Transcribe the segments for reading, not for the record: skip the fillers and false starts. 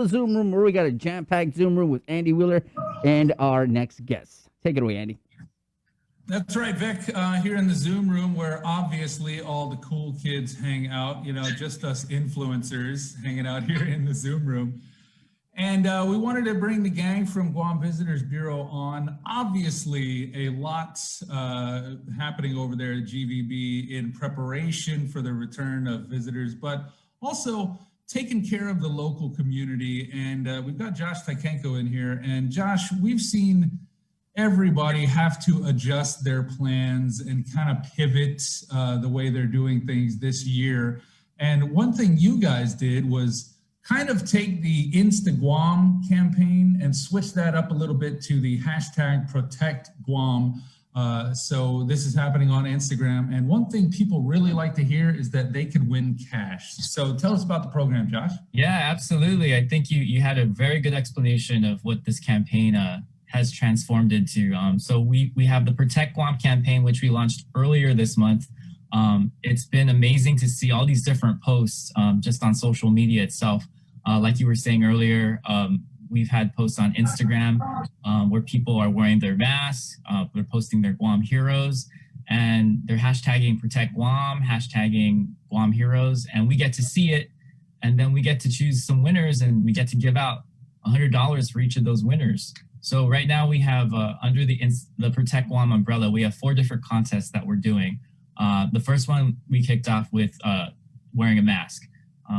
Zoom room where we got a jam-packed Zoom room with Andy Wheeler and our next guest. Take it away, Andy. That's right, Vic. Here in the Zoom room where obviously all the cool kids hang out, just us influencers hanging out here in the Zoom room. And we wanted to bring the gang from Guam Visitors Bureau on. Obviously, a lot happening over there at GVB in preparation for the return of visitors, but also taking care of the local community. And we've got Josh Tykenko in here. And Josh, we've seen everybody have to adjust their plans and kind of pivot the way they're doing things this year. And one thing you guys did was kind of take the Insta Guam campaign and switch that up a little bit to the hashtag Protect Guam. So this is happening on Instagram. And one thing people really like to hear is that they can win cash. So tell us about the program, Josh. Yeah, absolutely. I think you had a very good explanation of what this campaign has transformed into. So we have the Protect Guam campaign, which we launched earlier this month. It's been amazing to see all these different posts just on social media itself. Like you were saying earlier, we've had posts on Instagram where people are wearing their masks, they're posting their Guam Heroes, and they're hashtagging Protect Guam, hashtagging Guam Heroes, and we get to see it, and then we get to choose some winners, and we get to give out $100 for each of those winners. So right now we have under the Protect Guam umbrella, we have 4 different contests that we're doing. The first one we kicked off with wearing a mask.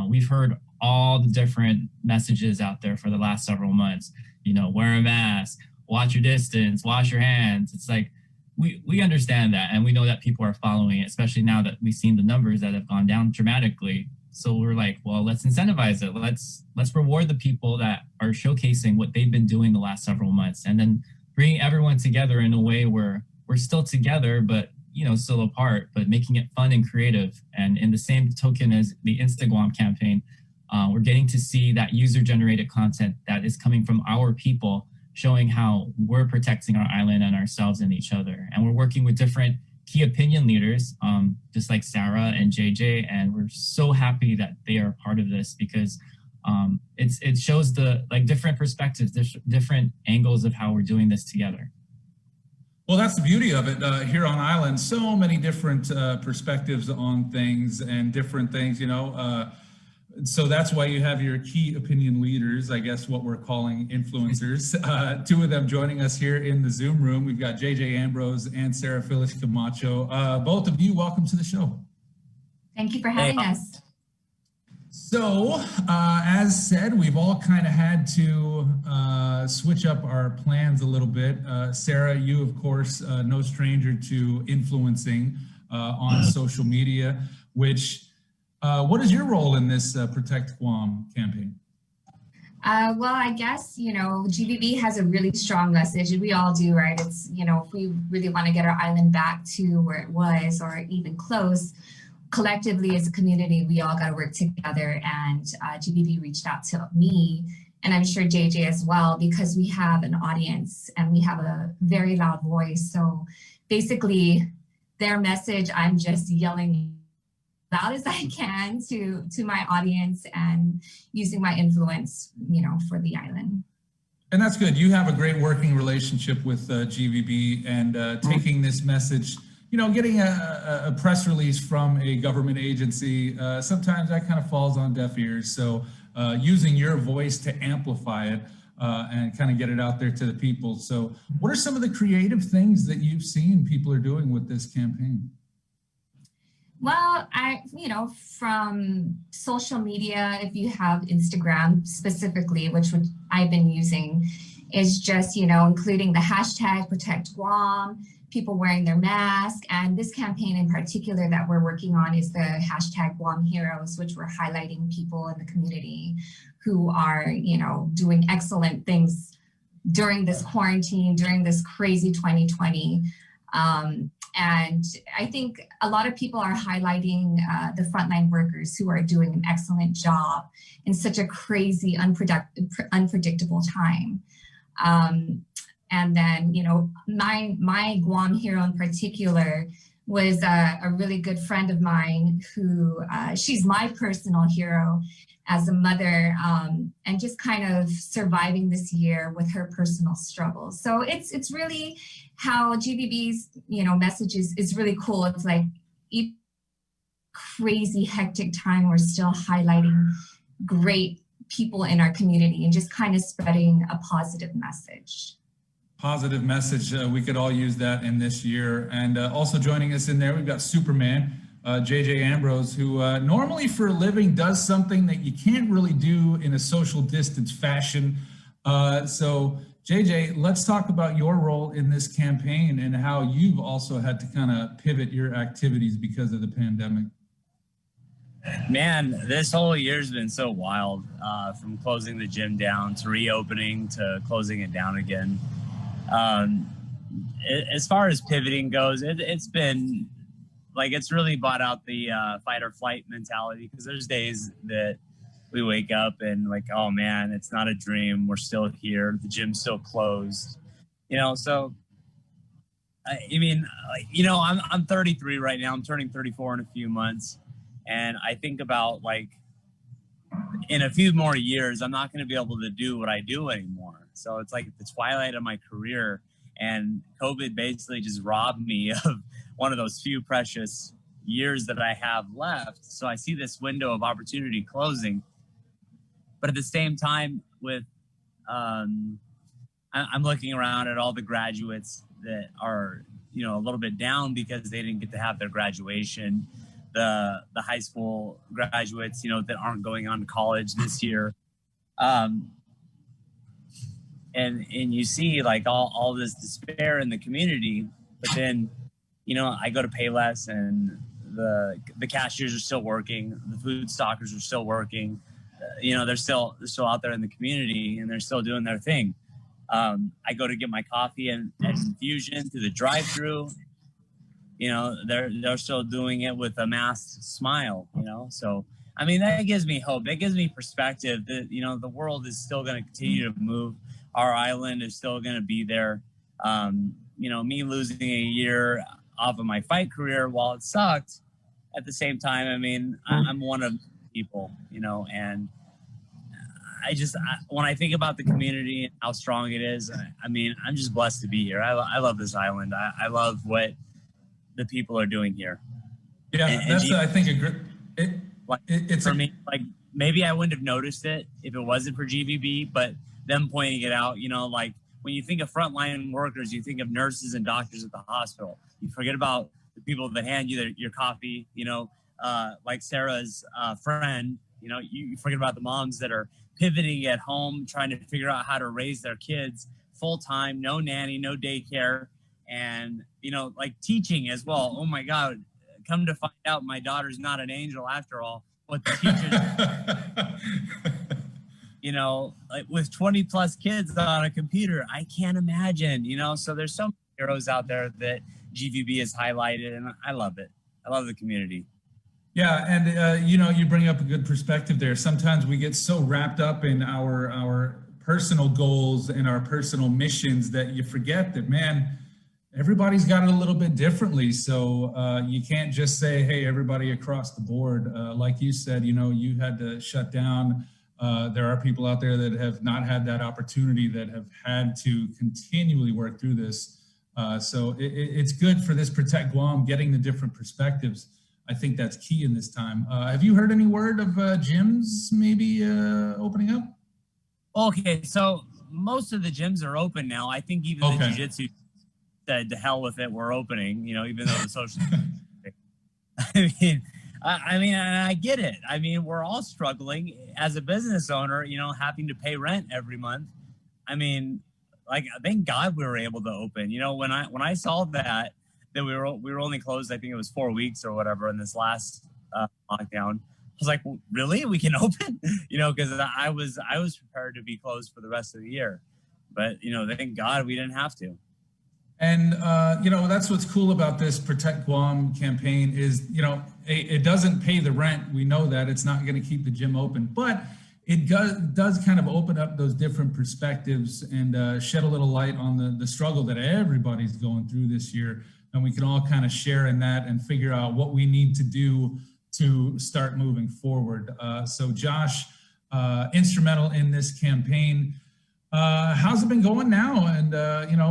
We've heard all the different messages out there for the last several months. Wear a mask, watch your distance, wash your hands. It's like, we understand that, and we know that people are following it, especially now that we've seen the numbers that have gone down dramatically. So we're like, well, let's incentivize it. Let's reward the people that are showcasing what they've been doing the last several months, and then bringing everyone together in a way where we're still together, but still apart, but making it fun and creative. And in the same token as the Instagram campaign, we're getting to see that user-generated content that is coming from our people, showing how we're protecting our island and ourselves and each other. And we're working with different key opinion leaders, just like Sarah and JJ, and we're so happy that they are part of this because it shows the different perspectives, different angles of how we're doing this together. Well, that's the beauty of it here on island. So many different perspectives on things and different things, So that's why you have your key opinion leaders, I guess what we're calling influencers. 2 of them joining us here in the Zoom room. We've got JJ Ambrose and Sarah Filush-Camacho. Both of you, welcome to the show. Thank you for having us. So, as said, we've all kind of had to switch up our plans a little bit. Sarah, you, of course, no stranger to influencing on social media, which what is your role in this Protect Guam campaign? Well, I guess, GVB has a really strong message, and we all do, right? It's, if we really want to get our island back to where it was or even close, collectively as a community, we all got to work together. And GVB reached out to me, and I'm sure JJ as well, because we have an audience and we have a very loud voice. So basically, their message, I'm just yelling loud as I can to my audience and using my influence, for the island. And that's good. You have a great working relationship with GVB and taking this message, getting a press release from a government agency, sometimes that kind of falls on deaf ears. So using your voice to amplify it and kind of get it out there to the people. So what are some of the creative things that you've seen people are doing with this campaign? Well, from social media, if you have Instagram specifically, which I've been using, is just, including the hashtag Protect Guam, people wearing their mask. And this campaign in particular that we're working on is the hashtag Guam Heroes, which we're highlighting people in the community who are, doing excellent things during this quarantine, during this crazy 2020. And I think a lot of people are highlighting the frontline workers who are doing an excellent job in such a crazy, unpredictable time. And then, my Guam hero in particular was a really good friend of mine who, she's my personal hero. as a mother, and just kind of surviving this year with her personal struggles. So it's really how GVB's, message is really cool. It's like even crazy hectic time, we're still highlighting great people in our community and just kind of spreading a positive message. Positive message. We could all use that in this year. And also joining us in there, we've got Superman, JJ Ambrose, who normally for a living does something that you can't really do in a social distance fashion. So JJ, let's talk about your role in this campaign and how you've also had to kind of pivot your activities because of the pandemic. Man, this whole year's been so wild, from closing the gym down to reopening to closing it down again. As far as pivoting goes, it's been like, it's really brought out the fight or flight mentality, because there's days that we wake up and like, oh man, it's not a dream. We're still here. The gym's still closed, so I'm 33 right now. I'm turning 34 in a few months. And I think about, like, in a few more years, I'm not going to be able to do what I do anymore. So it's like the twilight of my career, and COVID basically just robbed me of one of those few precious years that I have left. So I see this window of opportunity closing. But at the same time, I'm looking around at all the graduates that are, a little bit down because they didn't get to have their graduation. The high school graduates, that aren't going on to college this year. And you see like all this despair in the community, but then, I go to Payless and the cashiers are still working. The food stockers are still working. They're still out there in the community and they're still doing their thing. I go to get my coffee and infusion through the drive-through. They're still doing it with a masked smile, So, that gives me hope. That gives me perspective that, the world is still going to continue to move. Our island is still going to be there. Me losing a year off of my fight career, while it sucked, at the same time, I'm one of people, and when I think about the community and how strong it is, I'm just blessed to be here. I love this island. I love what the people are doing here. Yeah, that's I think a great. It's for me. Like, maybe I wouldn't have noticed it if it wasn't for GVB, but them pointing it out. Like when you think of frontline workers, you think of nurses and doctors at the hospital. You forget about the people that hand you your coffee. Like Sarah's friend. You forget about the moms that are pivoting at home, trying to figure out how to raise their kids full time, no nanny, no daycare. And, like teaching as well. Oh my God, come to find out my daughter's not an angel after all. What the teachers, like with 20 plus kids on a computer, I can't imagine, so there's so many heroes out there that GVB has highlighted, and I love it. I love the community. Yeah, and you bring up a good perspective there. Sometimes we get so wrapped up in our personal goals and our personal missions that you forget that, man, everybody's got it a little bit differently. So you can't just say, hey, everybody across the board. Like you said, you had to shut down. There are people out there that have not had that opportunity, that have had to continually work through this. So it's good for this Protect Guam, getting the different perspectives. I think that's key in this time. Have you heard any word of gyms maybe opening up? Okay, so most of the gyms are open now. I think even the jiu-jitsu said to hell with it, we're opening, even though the social I get it. We're all struggling as a business owner, having to pay rent every month. Thank God we were able to open. When I saw that we were only closed, I think it was 4 weeks or whatever in this last lockdown, I was like, well, really? We can open? Because I was prepared to be closed for the rest of the year. But, thank God we didn't have to. And, that's what's cool about this Protect Guam campaign is, it doesn't pay the rent. We know that it's not going to keep the gym open, but it does kind of open up those different perspectives and shed a little light on the struggle that everybody's going through this year. And we can all kind of share in that and figure out what we need to do to start moving forward. So Josh, instrumental in this campaign. How's it been going now? And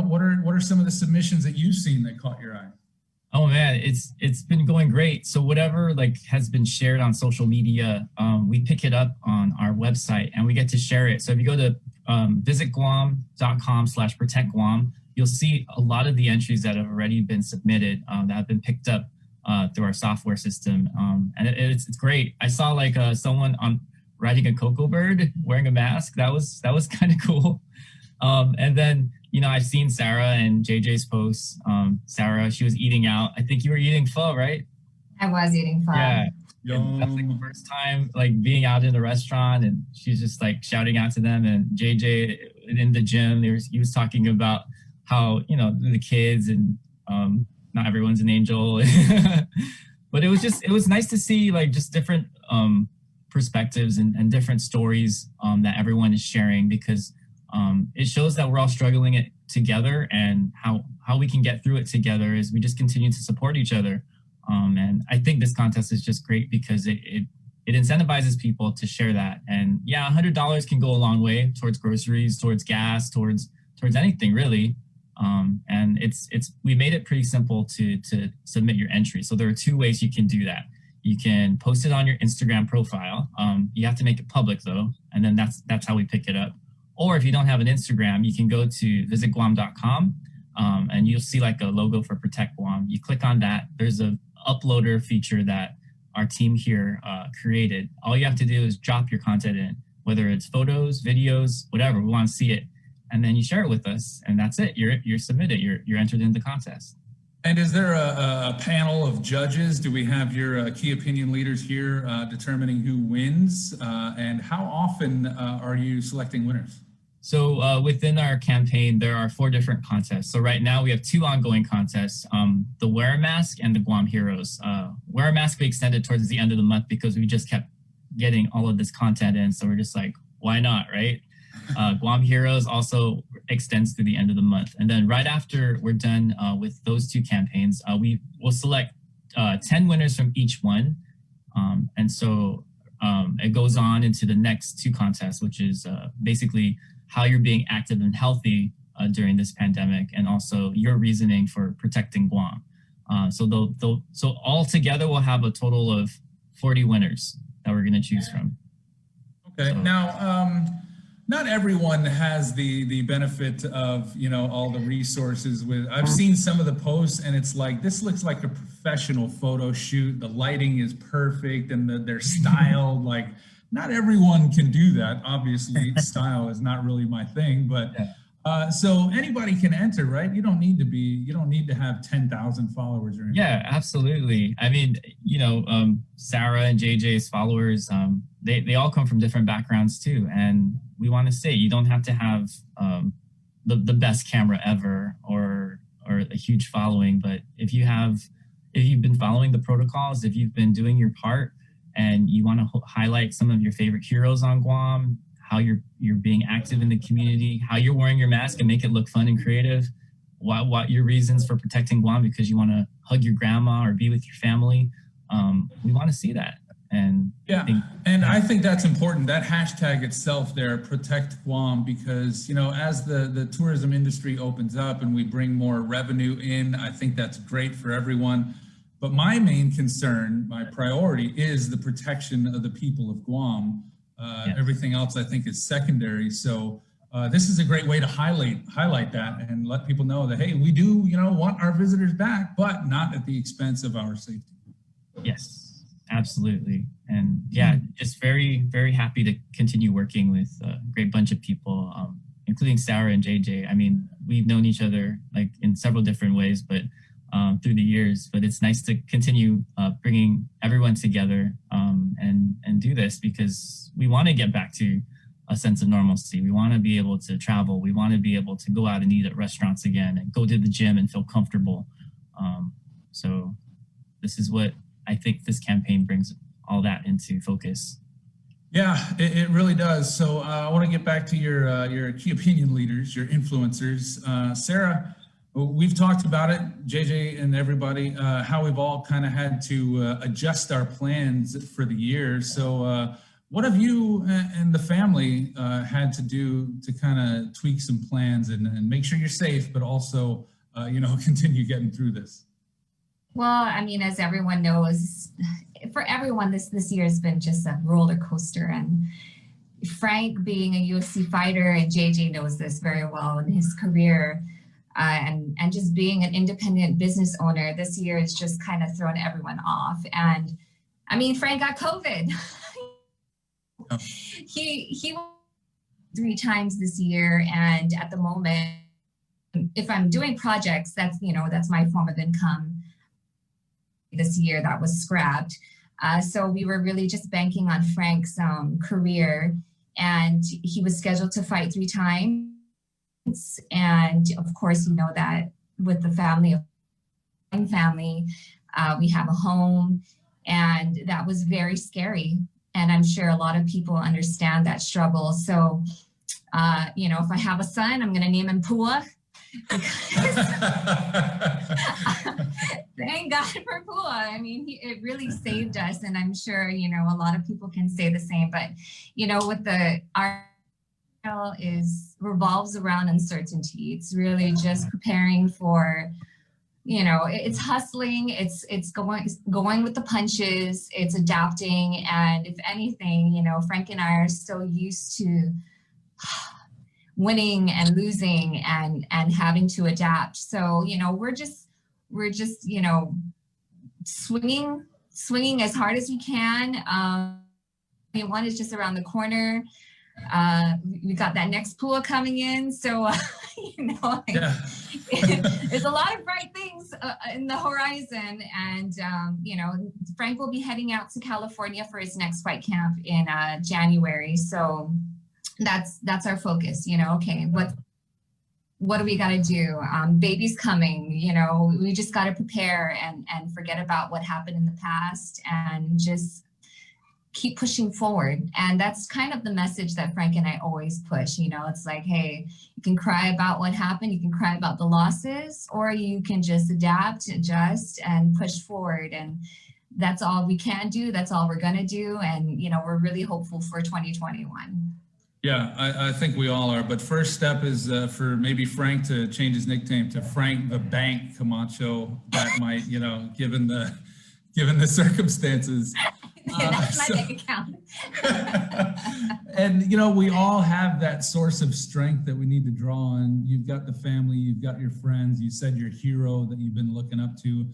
what are some of the submissions that you've seen that caught your eye? Oh man, it's been going great. So whatever has been shared on social media, we pick it up on our website and we get to share it. So if you go to visit guam.com/protect Guam, you'll see a lot of the entries that have already been submitted that have been picked up through our software system, and it's great. I saw someone riding a cocoa bird wearing a mask. That was kind of cool. And then I've seen Sarah and JJ's posts. Sarah, she was eating out. I think you were eating pho, right? I was eating pho. Yeah. That's the first time being out in the restaurant, and she's just shouting out to them. And JJ in the gym, he was talking about how the kids and not everyone's an angel, but it was nice to see just different perspectives and different stories that everyone is sharing, because it shows that we're all struggling it together, and how we can get through it together is we just continue to support each other. And I think this contest is just great because it incentivizes people to share that. And yeah, $100 can go a long way towards groceries, towards gas, towards anything really. And we made it pretty simple to submit your entry. So there are two ways you can do that. You can post it on your Instagram profile. You have to make it public though, and then that's how we pick it up. Or if you don't have an Instagram, you can go to visitguam.com, and you'll see a logo for Protect Guam. You click on that. There's a uploader feature that our team here created. All you have to do is drop your content in, whether it's photos, videos, whatever. We want to see it, and then you share it with us, and that's it. You're submitted. You're entered in the contest. And is there a panel of judges? Do we have your key opinion leaders here determining who wins? And how often are you selecting winners? So within our campaign, there are 4 different contests. So right now we have 2 ongoing contests, the Wear a Mask and the Guam Heroes. Wear a Mask we extended towards the end of the month because we just kept getting all of this content in. So we're just why not, right? Guam Heroes also extends to the end of the month. And then right after we're done with those 2 campaigns, we will select 10 winners from each one. And so it goes on into the next 2 contests, which is basically how you're being active and healthy during this pandemic, and also your reasoning for protecting Guam. So all together we'll have a total of 40 winners that we're going to choose from. Okay. So, now, not everyone has the benefit of all the resources. I've seen some of the posts, and it's this looks like a professional photo shoot. The lighting is perfect, and they're styled not everyone can do that. Obviously, style is not really my thing, but so anybody can enter, right? You don't need to have 10,000 followers or anything. Yeah, absolutely. I mean, Sarah and JJ's followers, they all come from different backgrounds too. And we want to say you don't have to have the best camera ever or a huge following, but if you've been following the protocols, if you've been doing your part, and you want to highlight some of your favorite heroes on Guam, how you're being active in the community, how you're wearing your mask and make it look fun and creative, what your reasons for protecting Guam because you want to hug your grandma or be with your family, we want to see that. And I think that's important. That hashtag itself there, Protect Guam, because as the tourism industry opens up and we bring more revenue in, I think that's great for everyone. But my main concern, my priority, is the protection of the people of Guam. Everything else, I think, is secondary. So this is a great way to highlight that and let people know that, hey, we do, want our visitors back, but not at the expense of our safety. Yes, absolutely. And just very, very happy to continue working with a great bunch of people, including Sarah and JJ. I mean, we've known each other in several different ways, but through the years, but it's nice to continue bringing everyone together and do this because we want to get back to a sense of normalcy. We want to be able to travel. We want to be able to go out and eat at restaurants again and go to the gym and feel comfortable. So this is what I think this campaign brings all that into focus. Yeah, it really does. So I want to get back to your key opinion leaders, your influencers. Sarah, we've talked about it, JJ and everybody, how we've all kind of had to adjust our plans for the year. So What have you and the family had to do to kind of tweak some plans and make sure you're safe, but also, continue getting through this? Well, I mean, as everyone knows, for everyone, this year has been just a roller coaster. And Frank, being a UFC fighter, and JJ knows this very well in his career, and just being an independent business owner, this year has just kind of thrown everyone off. And I mean, Frank got COVID. Oh. He 3 times this year, and at the moment, if I'm doing projects, that's my form of income. This year that was scrapped. So we were really just banking on Frank's career, and he was scheduled to fight 3 times. And of course, you know that with the family, we have a home, and that was very scary. And I'm sure a lot of people understand that struggle. So, if I have a son, I'm going to name him Pua. Thank God for Pua. I mean, it really saved us, and I'm sure a lot of people can say the same. But with our revolves around uncertainty. It's really just preparing for, it's hustling. It's going with the punches. It's adapting, and if anything, Frank and I are so used to winning and losing and having to adapt. So, we're just, swinging as hard as we can. One is just around the corner. We got that next pool coming in. So, there's a lot of bright things in the horizon. And, Frank will be heading out to California for his next fight camp in January. So that's our focus, okay, what do we got to do? Baby's coming, we just got to prepare and forget about what happened in the past and just keep pushing forward. And that's kind of the message that Frank and I always push. It's like, hey, you can cry about what happened, you can cry about the losses, or you can just adapt, adjust, and push forward. And that's all we can do. That's all we're going to do. And, we're really hopeful for 2021. Yeah, I think we all are. But first step is for maybe Frank to change his nickname to Frank the Bank Camacho. That might, given the circumstances. That's my bank account. And, we all have that source of strength that we need to draw on. You've got the family, you've got your friends, you said your hero that you've been looking up to.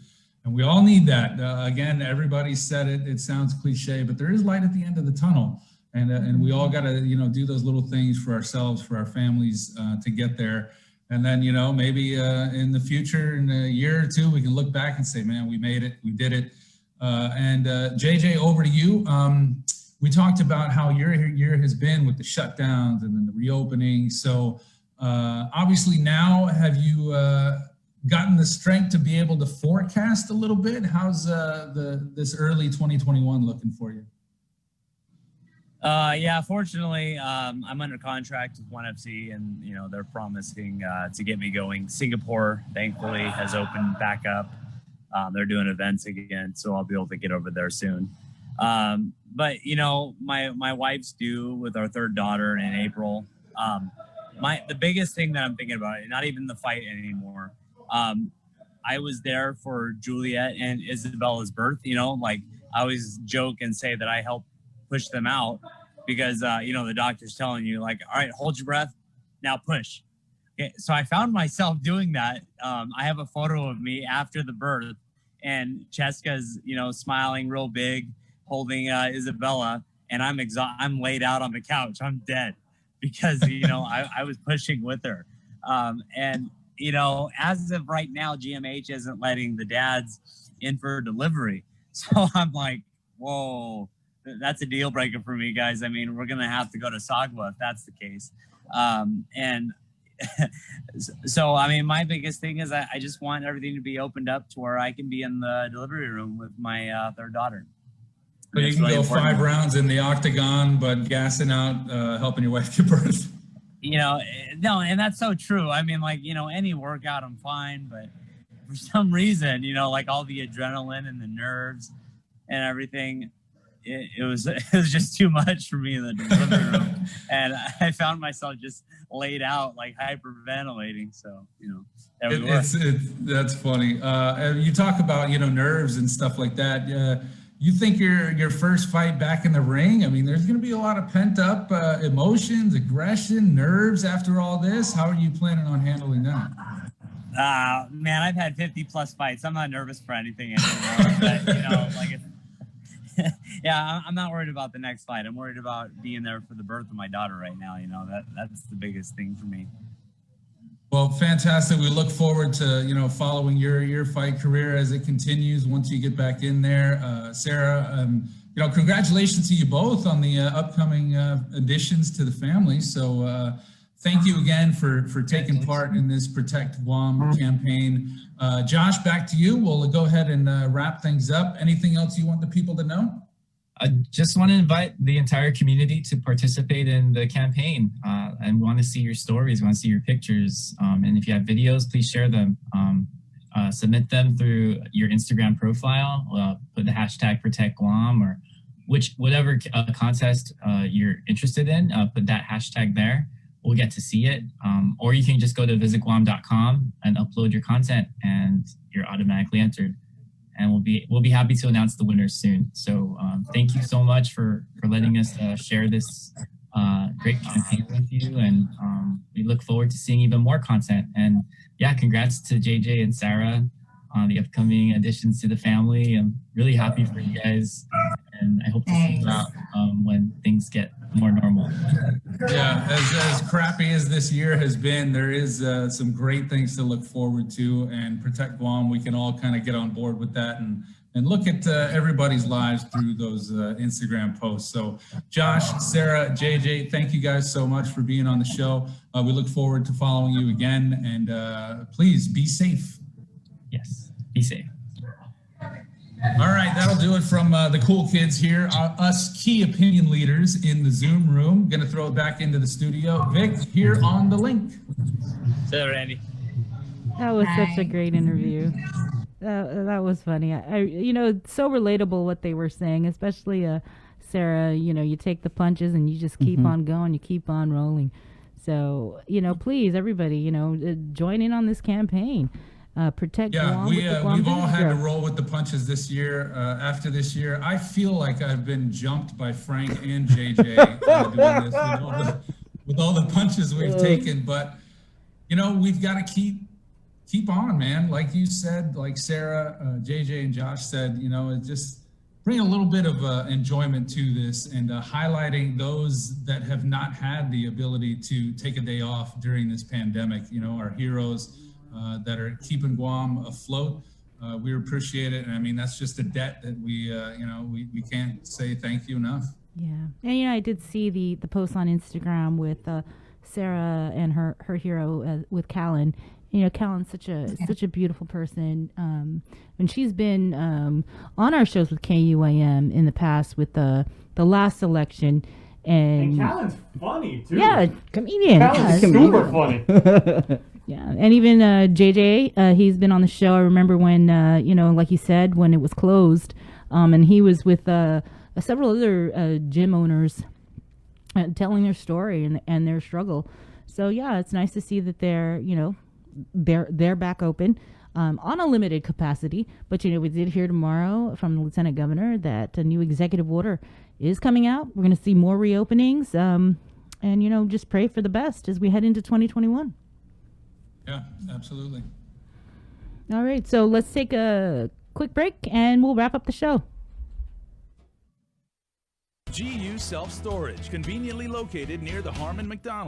And we all need that. Again, everybody said it. It sounds cliche, but there is light at the end of the tunnel. And we all got to, do those little things for ourselves, for our families to get there. And then, maybe in the future, in a year or two, we can look back and say, man, we made it, we did it. And JJ, over to you. We talked about how your year has been with the shutdowns and then the reopening. So obviously now, have you gotten the strength to be able to forecast a little bit? How's this early 2021 looking for you? Yeah, fortunately, I'm under contract with ONE FC, and they're promising to get me going. Singapore, thankfully, has opened back up. They're doing events again, so I'll be able to get over there soon. But my wife's due with our 3rd daughter in April. The biggest thing that I'm thinking about, not even the fight anymore. I was there for Juliet and Isabella's birth. I always joke and say that I helped push them out because the doctor's telling you, like, all right, hold your breath, now push. Okay, so I found myself doing that. I have a photo of me after the birth, and Cheska's smiling real big, holding Isabella, and I'm laid out on the couch. I'm dead because I was pushing with her. And as of right now, GMH isn't letting the dads in for delivery. So I'm like, whoa, that's a deal breaker for me, guys. I mean, we're going to have to go to Sagwa if that's the case. And so, I mean, my biggest thing is I just want everything to be opened up to where I can be in the delivery room with my 3rd daughter. So you can really go important. 5 rounds in the octagon, but gassing out, helping your wife give birth. No, and that's so true. I mean, like, any workout, I'm fine, but for some reason, like all the adrenaline and the nerves and everything, it was it was just too much for me in the living room, and I found myself just laid out like hyperventilating. So there we were. That's funny. You talk about nerves and stuff like that. You think your first fight back in the ring? I mean, there's going to be a lot of pent up emotions, aggression, nerves after all this. How are you planning on handling that? Man, I've had 50 plus fights. I'm not nervous for anything anymore. But yeah, I'm not worried about the next fight. I'm worried about being there for the birth of my daughter right now. That's the biggest thing for me. Well, fantastic. We look forward to, following your fight career as it continues once you get back in there. Sarah, congratulations to you both on the upcoming additions to the family. So thank you again for taking part in this Protect Guam campaign. Josh, back to you. We'll go ahead and wrap things up. Anything else you want the people to know? I just want to invite the entire community to participate in the campaign and want to see your stories, want to see your pictures. And if you have videos, please share them. Submit them through your Instagram profile, put the hashtag Protect Guam or whatever contest you're interested in, put that hashtag there. We'll get to see it. Or you can just go to visitguam.com and upload your content and you're automatically entered. And we'll be happy to announce the winners soon. So thank you so much for letting us share this great campaign with you. And we look forward to seeing even more content. And yeah, congrats to JJ and Sarah on the upcoming additions to the family. I'm really happy for you guys. And I hope to see you out when things get more normal. Yeah, as crappy as this year has been, there is some great things to look forward to, and Protect Guam, we can all kind of get on board with that and look at everybody's lives through those Instagram posts. So Josh, Sarah, JJ, thank you guys so much for being on the show. We look forward to following you again, and please be safe. Yes, be safe. All right, that'll do it from the cool kids here, us key opinion leaders in the Zoom room. Going to throw it back into the studio. Vic, here on the link. So, Randy. That was such a great interview. That was funny. It's so relatable what they were saying, especially Sarah. You take the punches and you just keep on going, you keep on rolling. So, please, everybody, join in on this campaign. Protect Guam. Yeah, we've all had to roll with the punches this year. After this year, I feel like I've been jumped by Frank and JJ doing this with all the punches we've taken. But we've got to keep on, man. Like you said, like Sarah, JJ, and Josh said, it just bring a little bit of enjoyment to this and highlighting those that have not had the ability to take a day off during this pandemic. Our heroes. That are keeping Guam afloat. We appreciate it. And I mean, that's just a debt that we can't say thank you enough. Yeah. And, I did see the post on Instagram with Sarah and her hero with Callan. Callan's such a beautiful person. And she's been on our shows with KUAM in the past with the last election. And Callan's funny, too. Yeah, comedian. Callan's super funny. Yeah, and even JJ, he's been on the show. I remember when, like you said, when it was closed, and he was with several other gym owners telling their story and their struggle. So yeah, it's nice to see that they're back open on a limited capacity. But we did hear tomorrow from the Lieutenant Governor that a new executive order is coming out. We're going to see more reopenings, and just pray for the best as we head into 2021. Yeah, absolutely. All right, so let's take a quick break and we'll wrap up the show. GU Self Storage, conveniently located near the Harmon McDonald.